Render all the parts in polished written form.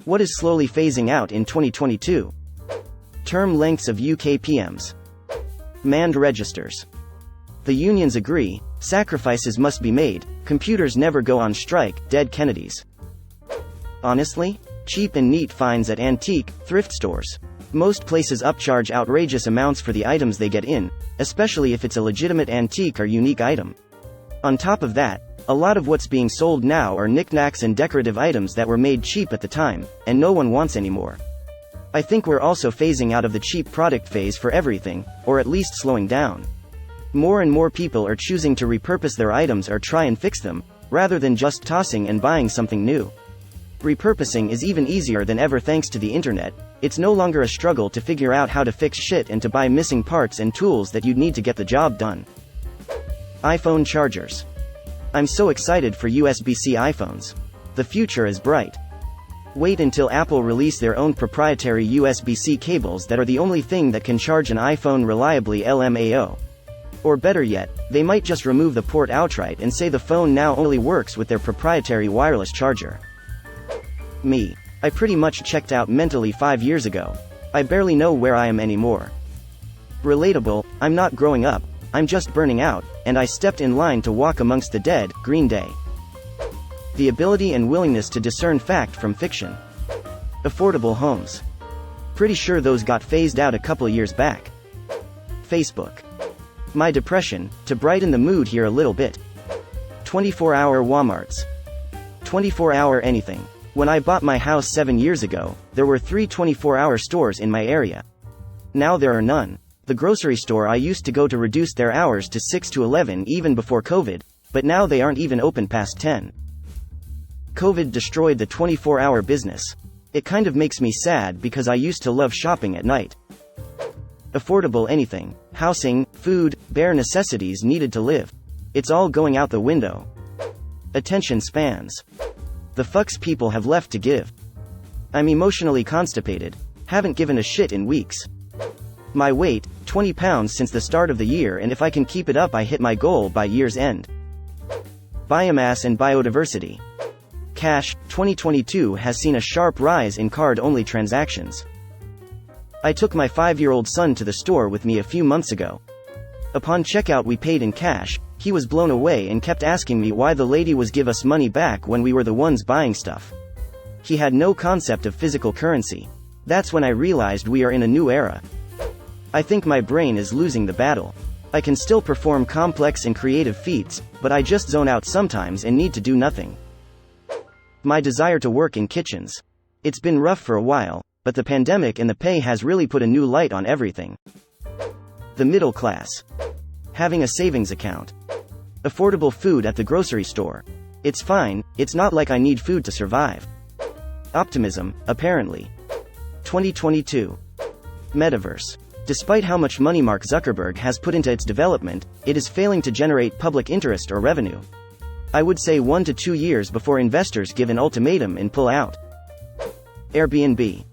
What is slowly phasing out in 2022? Term lengths of UK PMs. Manned registers. The unions agree, sacrifices must be made, computers never go on strike, dead Kennedys. Honestly? Cheap and neat finds at antique, thrift stores. Most places upcharge outrageous amounts for the items they get in, especially if it's a legitimate antique or unique item. On top of that, a lot of what's being sold now are knickknacks and decorative items that were made cheap at the time, and no one wants anymore. I think we're also phasing out of the cheap product phase for everything, or at least slowing down. More and more people are choosing to repurpose their items or try and fix them, rather than just tossing and buying something new. Repurposing is even easier than ever thanks to the internet. It's no longer a struggle to figure out how to fix shit and to buy missing parts and tools that you'd need to get the job done. iPhone chargers. I'm so excited for USB-C iPhones. The future is bright. Wait until Apple release their own proprietary USB-C cables that are the only thing that can charge an iPhone reliably LMAO. Or better yet, they might just remove the port outright and say the phone now only works with their proprietary wireless charger. Me. I pretty much checked out mentally 5 years ago. I barely know where I am anymore. Relatable, I'm not growing up, I'm just burning out, and I stepped in line to walk amongst the dead, Green Day. The ability and willingness to discern fact from fiction. Affordable homes. Pretty sure those got phased out a couple years back. Facebook. My depression, to brighten the mood here a little bit. 24-hour Walmarts. 24-hour anything. When I bought my house 7 years ago, there were 3 24-hour stores in my area. Now there are none. The grocery store I used to go to reduced their hours to 6 to 11 even before COVID, but now they aren't even open past 10. COVID destroyed the 24-hour business. It kind of makes me sad because I used to love shopping at night. Affordable anything. Housing, food, bare necessities needed to live. It's all going out the window. Attention spans. The fucks people have left to give. I'm emotionally constipated. Haven't given a shit in weeks. My weight, 20 pounds since the start of the year, and if I can keep it up I hit my goal by year's end. Biomass and biodiversity. Cash, 2022 has seen a sharp rise in card-only transactions. I took my 5-year-old son to the store with me a few months ago. Upon checkout we paid in cash. He was blown away and kept asking me why the lady was give us money back when we were the ones buying stuff. He had no concept of physical currency. That's when I realized we are in a new era. I think my brain is losing the battle. I can still perform complex and creative feats, but I just zone out sometimes and need to do nothing. My desire to work in kitchens. It's been rough for a while, but the pandemic and the pay has really put a new light on everything. The middle class. Having a savings account. Affordable food at the grocery store. It's fine, it's not like I need food to survive. Optimism, apparently. 2022. Metaverse. Despite how much money Mark Zuckerberg has put into its development, it is failing to generate public interest or revenue. I would say 1 to 2 years before investors give an ultimatum and pull out. Airbnb.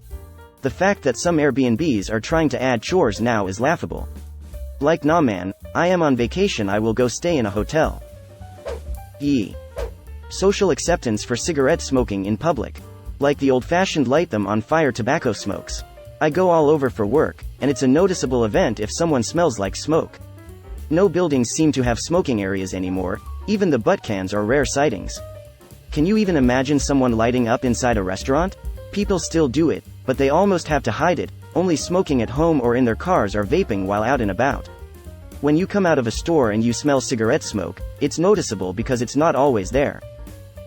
The fact that some Airbnbs are trying to add chores now is laughable. Like nah man, I am on vacation, I will go stay in a hotel. Social acceptance for cigarette smoking in public. Like the old-fashioned light them on fire tobacco smokes. I go all over for work, and it's a noticeable event if someone smells like smoke. No buildings seem to have smoking areas anymore, even the butt cans are rare sightings. Can you even imagine someone lighting up inside a restaurant? People still do it, but they almost have to hide it, only smoking at home or in their cars or vaping while out and about. When you come out of a store and you smell cigarette smoke, it's noticeable because it's not always there.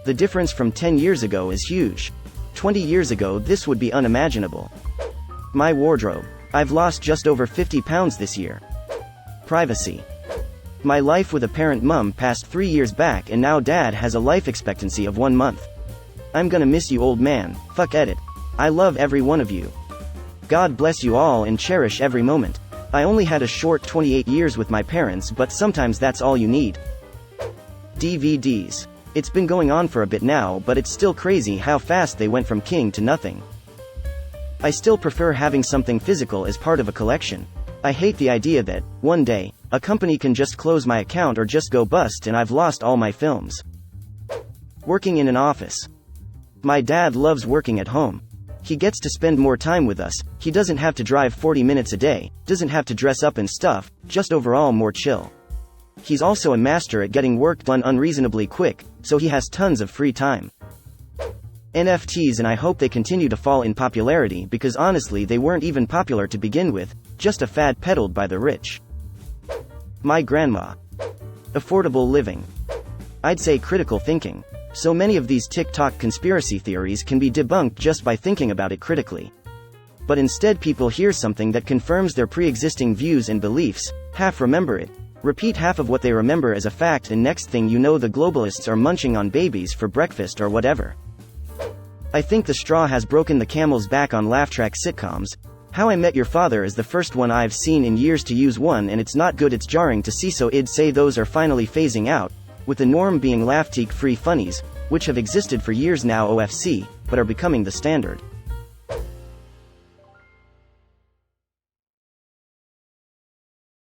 The difference from 10 years ago is huge. 20 years ago this would be unimaginable. My wardrobe. I've lost just over 50 pounds this year. Privacy. My life with a parent mum passed 3 years back and now dad has a life expectancy of 1 month. I'm gonna miss you old man, fuck edit. I love every one of you. God bless you all and cherish every moment. I only had a short 28 years with my parents, but sometimes that's all you need. DVDs. It's been going on for a bit now, but it's still crazy how fast they went from king to nothing. I still prefer having something physical as part of a collection. I hate the idea that, one day, a company can just close my account or just go bust and I've lost all my films. Working in an office. My dad loves working at home. He gets to spend more time with us, he doesn't have to drive 40 minutes a day, doesn't have to dress up and stuff, just overall more chill. He's also a master at getting work done unreasonably quick, so he has tons of free time. NFTs, and I hope they continue to fall in popularity because honestly they weren't even popular to begin with, just a fad peddled by the rich. My grandma. Affordable living. I'd say critical thinking. So many of these TikTok conspiracy theories can be debunked just by thinking about it critically. But instead people hear something that confirms their pre-existing views and beliefs, half remember it, repeat half of what they remember as a fact, and next thing you know the globalists are munching on babies for breakfast or whatever. I think the straw has broken the camel's back on laugh track sitcoms. How I Met Your Father is the first one I've seen in years to use one, and it's not good, it's jarring to see, so I'd say those are finally phasing out, with the norm being laugh-teak-free funnies, which have existed for years now OFC, but are becoming the standard.